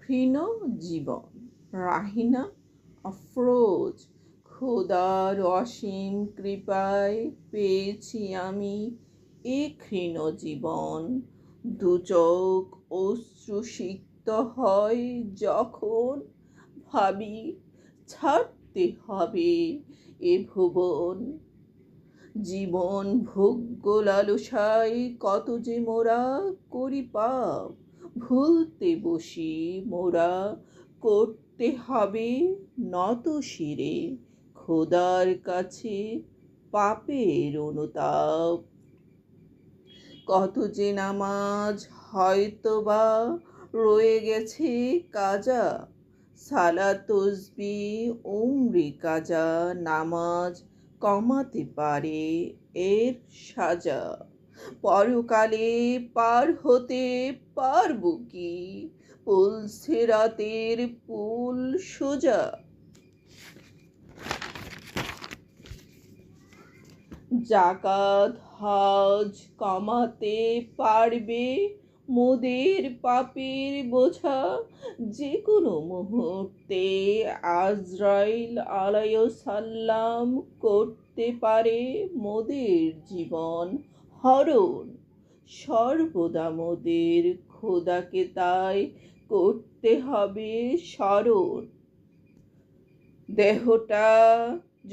ক্ষীণ জীবন। রাহিনা আফরোজ। খোদার অসীম কৃপায় পেয়েছি আমি এ ক্ষীণ জীবন। দু চোখ অশ্রুসিক্ত হয় যখন ভাবি ছাড়তে হবে এ ভুবন। জীবন ভোগ্য লালসায় কত যে মোরা করি পাপ, ভুলতে বসি মোরা করতে হবে নত শিরে খোদার কাছে পাপের অনুতাপ। কত যে নামাজ হয়তোবা রয়ে গেছে কাজা, সালা তসবি উমরি কাজা নামাজ কমাতে পারে এর সাজা। পরকালে পার হতে পারবো কি পুলসিরাতের পুল সোজা। জাকাত হজ কমাতে পারবে মোদের পাপের বোঝা। যে কোনো মুহূর্তে আজরাইল আলাইহিসসালাম করতে পারে মোদের জীবন হরণ। সর্বদা মোদের খোদাকে তাই করতে হবে স্মরণ। দেহটা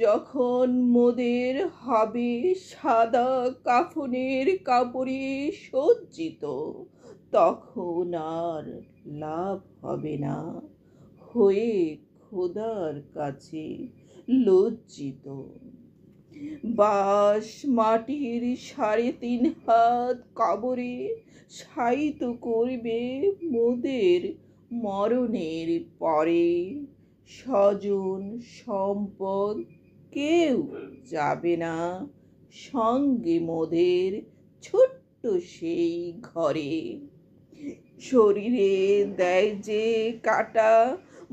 যখন মোদের হবে সাদা কাফনের কাপড়ে সজ্জিত, তখন আর লাভ হবে না হয়ে খোদার কাছে লজ্জিত। বাঁশ মাটির 3.5 হাত কবরে শায়িত করবে মোদের মরণের পরে। স্বজন সম্পদ কেউ যাবে না সঙ্গে মোদের ছোট্ট সেই ঘরে। শরীরে দেয় যে কাটা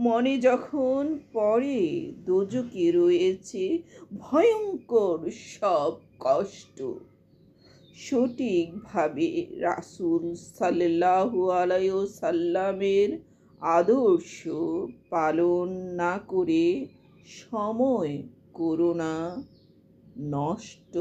মনে যখন পড়ে দোজকে রয়েছে ভয়ঙ্কর সব কষ্ট। সঠিকভাবে রাসূল সাল্লাল্লাহু আলাইহি ওয়াসাল্লামের আদর্শ পালন না করে সময় করো না নষ্ট।